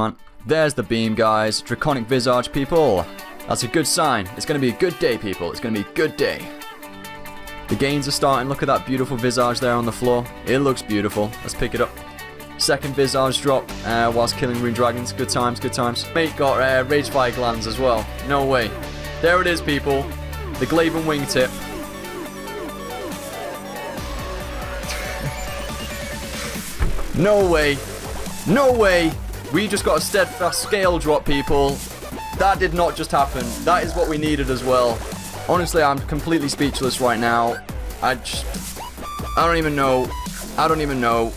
man. There's the beam, guys. Draconic Visage, people. That's a good sign. It's going to be a good day, people. It's going to be a good day. The gains are starting. Look at that beautiful Visage there on the floor. It looks beautiful. Let's pick it up. Second Visage drop whilst killing Rune Dragons. Good times, good times. Mate got Ragefire Glands as well. No way. There it is, people. The Glaven Wingtip. No way. No way. We just got a Steadfast Scale drop, people. That did not just happen. That is what we needed as well. Honestly, I'm completely speechless right now. I don't even know. I don't even know.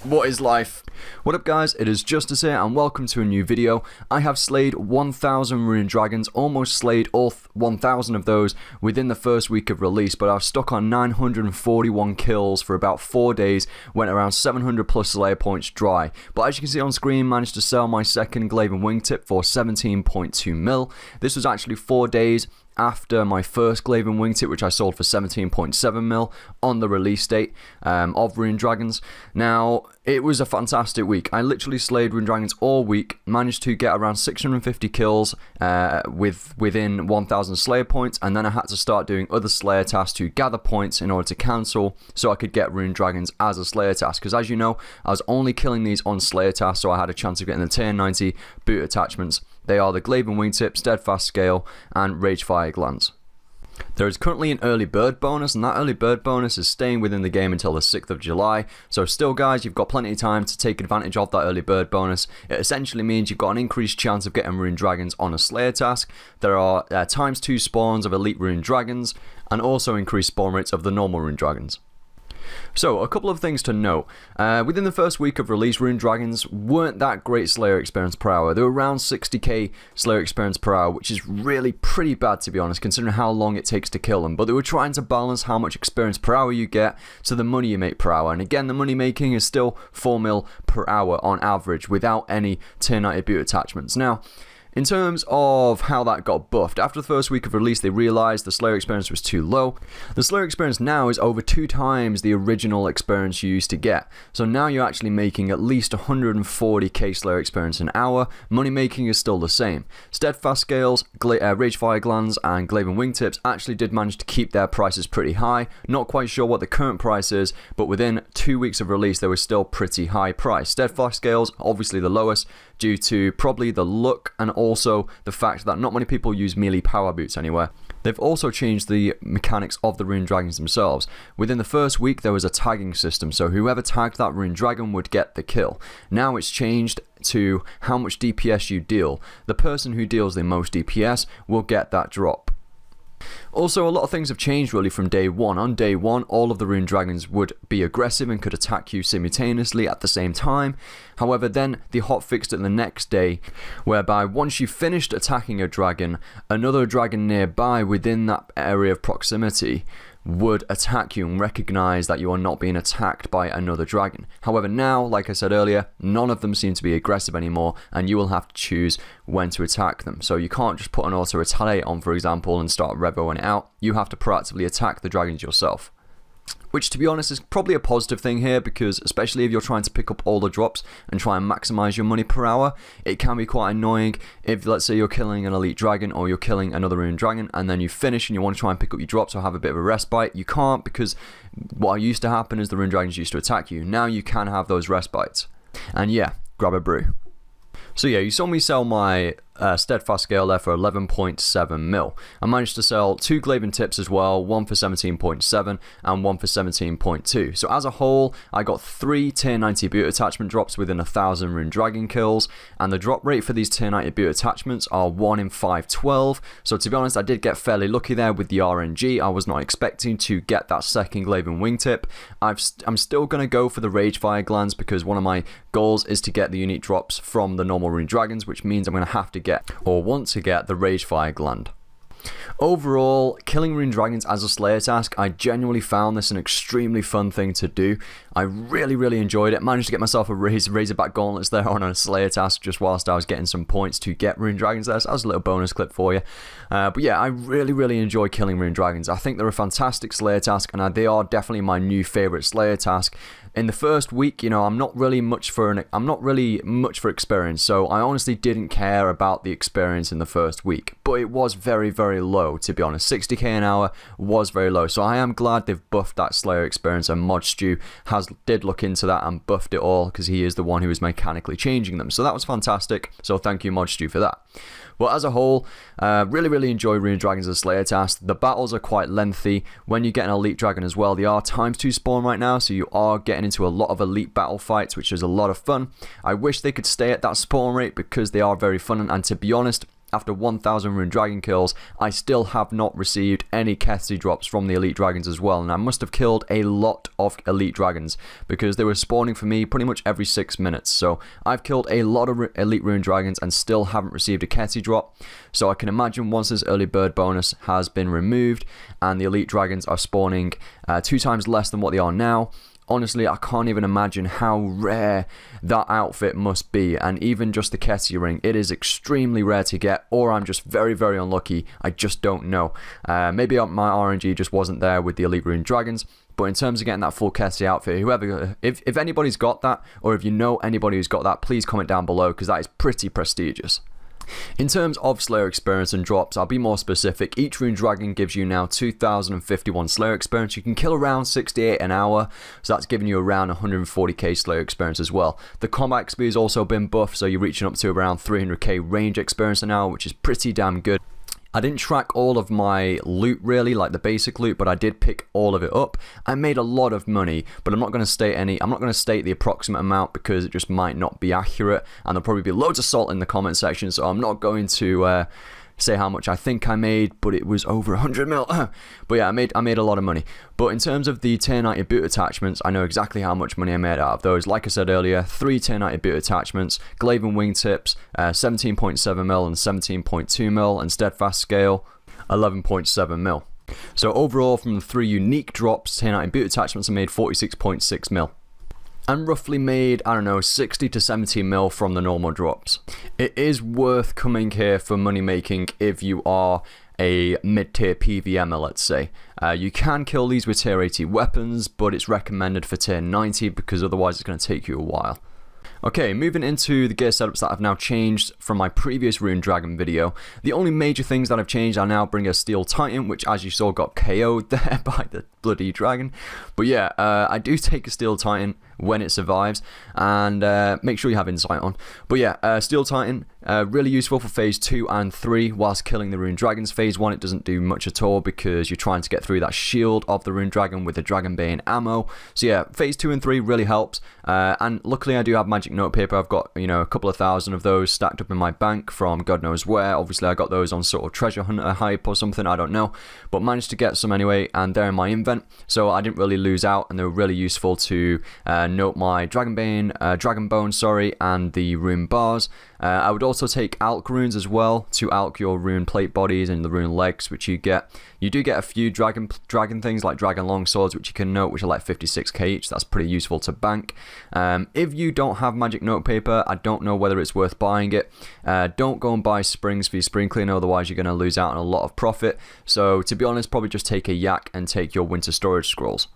What is life? What up, guys? It is Justice here, and welcome to a new video. I have slayed 1,000 Rune Dragons, almost slayed all 1,000 of those within the first week of release, but I was stuck on 941 kills for about 4 days, went around 700 plus Slayer points dry. But as you can see on screen, managed to sell my second Glaven Wingtip for 17.2 mil. This was actually 4 days after my first Glaven Wingtip, which I sold for 17.7 mil on the release date of Rune Dragons. Now, it was a fantastic week. I literally slayed Rune Dragons all week, managed to get around 650 kills within 1,000 Slayer points, and then I had to start doing other Slayer tasks to gather points in order to cancel, so I could get Rune Dragons as a Slayer task. Because as you know, I was only killing these on Slayer tasks, so I had a chance of getting the tier 90 boot attachments. They are the Glaven Wingtip, Steadfast Scale, and Ragefire Glands. There is currently an early bird bonus, and that early bird bonus is staying within the game until the 6th of July. So still, guys, you've got plenty of time to take advantage of that early bird bonus. It essentially means you've got an increased chance of getting Rune Dragons on a Slayer task. There are ×2 spawns of Elite Rune Dragons, and also increased spawn rates of the normal Rune Dragons. So, a couple of things to note. Within the first week of release, Rune Dragons weren't that great Slayer experience per hour. They were around 60k Slayer experience per hour, which is really pretty bad, to be honest, considering how long it takes to kill them. But they were trying to balance how much experience per hour you get to the money you make per hour. And again, the money making is still 4 mil per hour on average, without any tier 90 boot attachments. Now, in terms of how that got buffed, after the first week of release, they realized the Slayer experience was too low. The Slayer experience now is over 2 times the original experience you used to get. So now you're actually making at least 140k Slayer experience an hour. Money making is still the same. Steadfast Scales, Ragefire Glands, and Glaven Wingtips actually did manage to keep their prices pretty high. Not quite sure what the current price is, but within 2 weeks of release, they were still pretty high price. Steadfast Scales, obviously the lowest, due to probably the look and also the fact that not many people use melee power boots anywhere. They've also changed the mechanics of the Rune Dragons themselves. Within the first week, there was a tagging system, so whoever tagged that Rune Dragon would get the kill. Now it's changed to how much DPS you deal. The person who deals the most DPS will get that drop. Also, a lot of things have changed really from day one. On day one, all of the Rune Dragons would be aggressive and could attack you simultaneously at the same time. However, then they hotfixed it the next day, whereby once you finished attacking a dragon, another dragon nearby within that area of proximity would attack you and recognize that you are not being attacked by another dragon. However, now, like I said earlier, none of them seem to be aggressive anymore, and you will have to choose when to attack them. So you can't just put an auto retaliate on, for example, and start revoing it out. You have to proactively attack the dragons yourself. Which, to be honest, is probably a positive thing here, because especially if you're trying to pick up all the drops and try and maximize your money per hour, it can be quite annoying if, let's say, you're killing an elite dragon or you're killing another Rune Dragon, and then you finish and you want to try and pick up your drops or have a bit of a respite. You can't, because what used to happen is the Rune Dragons used to attack you. Now you can have those respites. And yeah, grab a brew. So yeah, you saw me sell my Steadfast Scale there for 11.7 mil. I managed to sell 2 Glaven Tips as well, one for 17.7 and one for 17.2. So as a whole, I got 3 tier 90 boot attachment drops within 1,000 Rune Dragon kills, and the drop rate for these tier 90 boot attachments are 1 in 512. So to be honest, I did get fairly lucky there with the RNG. I was not expecting to get that second Glaven Wingtip. I'm still going to go for the Ragefire Glands, because one of my goals is to get the unique drops from the normal Rune Dragons, which means I'm going to have to get, or want to get, the Ragefire Gland. Overall, killing Rune Dragons as a Slayer task, I genuinely found this an extremely fun thing to do. I really enjoyed it. Managed to get myself a Razorback Gauntlets there on a Slayer task just whilst I was getting some points to get Rune Dragons there. So that was a little bonus clip for you. But yeah, I really enjoy killing Rune Dragons. I think they're a fantastic Slayer task, and they are definitely my new favourite Slayer task. In the first week, you know, I'm not really much for experience, so I honestly didn't care about the experience in the first week. But it was very low, to be honest. 60k an hour was very low, so I am glad they've buffed that Slayer experience, and Mod Stew did look into that and buffed it all, because he is the one who is mechanically changing them. So that was fantastic. So thank you, Mod Stew, for that. But as a whole, really enjoy Rune Dragons as Slayer task. The battles are quite lengthy. When you get an Elite Dragon as well, they are ×2 spawn right now, so you are getting into a lot of elite battle fights, which is a lot of fun. I wish they could stay at that spawn rate because they are very fun, and to be honest, after 1000 Rune Dragon kills, I still have not received any Kethsy drops from the Elite Dragons as well, and I must have killed a lot of Elite Dragons because they were spawning for me pretty much every 6 minutes. So I've killed a lot of Elite Rune Dragons and still haven't received a Kethsy drop. So I can imagine once this early bird bonus has been removed and the Elite Dragons are spawning 2 times less than what they are now, honestly, I can't even imagine how rare that outfit must be. And even just the Kethsy ring, it is extremely rare to get, or I'm just very unlucky. I just don't know. Maybe my RNG just wasn't there with the Elite Rune Dragons. But in terms of getting that full Kethsy outfit, whoever, if anybody's got that, or if you know anybody who's got that, please comment down below, because that is pretty prestigious. In terms of Slayer experience and drops, I'll be more specific. Each Rune Dragon gives you now 2051 Slayer experience. You can kill around 68 an hour, so that's giving you around 140k Slayer experience as well. The combat XP has also been buffed, so you're reaching up to around 300k range experience an hour, which is pretty damn good. I didn't track all of my loot really, like the basic loot, but I did pick all of it up. I made a lot of money, but I'm not going to state the approximate amount because it just might not be accurate, and there'll probably be loads of salt in the comment section, so I'm not going to say how much I think I made, but it was over 100 mil. But yeah, I made a lot of money. But in terms of the tier 90 boot attachments, I know exactly how much money I made out of those. Like I said earlier, 3 tier 90 boot attachments, Glaven wingtips, 17.7 mil and 17.2 mil, and steadfast scale, 11.7 mil. So overall, from the 3 unique drops, tier 90 boot attachments, I made 46.6 mil. And roughly made, I don't know, 60 to 70 mil from the normal drops. It is worth coming here for money making if you are a mid-tier PVMer, let's say. You can kill these with tier 80 weapons, but it's recommended for tier 90 because otherwise it's going to take you a while. Okay, moving into the gear setups that I've now changed from my previous Rune Dragon video. The only major things that I've changed are now bring a Steel Titan, which as you saw got KO'd there by the bloody dragon. But yeah, I do take a Steel Titan when it survives, and make sure you have insight on. But yeah, Steel Titan, really useful for phase 2 and 3 whilst killing the Rune Dragons. Phase 1 it doesn't do much at all because you're trying to get through that shield of the Rune Dragon with the Dragon Bane ammo. So yeah, phase 2 and 3 really helps, and luckily I do have magic notepaper. I've got, you know, a couple of thousand of those stacked up in my bank from God knows where. Obviously I got those on sort of treasure hunter hype or something, I don't know, but managed to get some anyway, and they're in my invent, so I didn't really lose out, and they were really useful to note my Dragon Bone, sorry, and the rune bars. I would also take alch runes as well to alch your rune plate bodies and the rune legs, which you get. You do get a few dragon things like dragon longswords, which you can note, which are like 56k each. That's pretty useful to bank. If you don't have magic notepaper, I don't know whether it's worth buying it. Don't go and buy springs for your spring cleaner, otherwise you're going to lose out on a lot of profit. So to be honest, probably just take a yak and take your winter storage scrolls.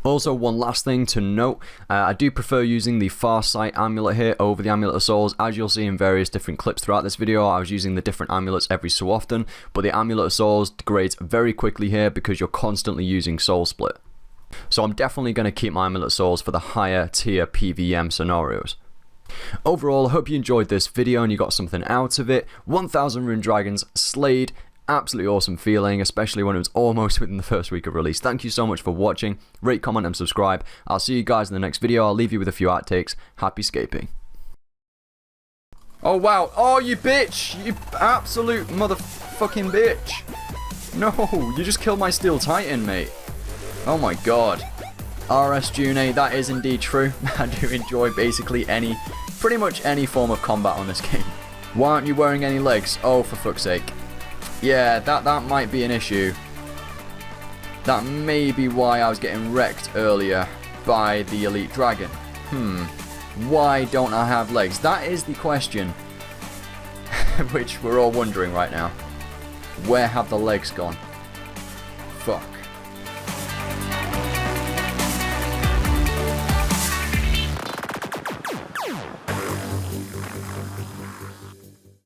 Also, one last thing to note, I do prefer using the Farsight amulet here over the Amulet of Souls. As you'll see in various different clips throughout this video, I was using the different amulets every so often, but the Amulet of Souls degrades very quickly here because you're constantly using Soul Split. So I'm definitely going to keep my Amulet of Souls for the higher tier PVM scenarios. Overall, I hope you enjoyed this video and you got something out of it. 1000 Rune Dragons slayed. Absolutely awesome feeling, especially when it was almost within the first week of release. Thank you so much for watching. Rate, comment, and subscribe. I'll see you guys in the next video. I'll leave you with a few outtakes. Happy scaping. Oh, wow. Oh, you bitch. You absolute motherfucking bitch. No, you just killed my Steel Titan, mate. Oh, my God. RS June, that is indeed true. I do enjoy basically pretty much any form of combat on this game. Why aren't you wearing any legs? Oh, for fuck's sake. Yeah, that might be an issue. That may be why I was getting wrecked earlier. by the elite dragon. Why don't I have legs? That is the question which we're all wondering right now. Where have the legs gone? Fuck.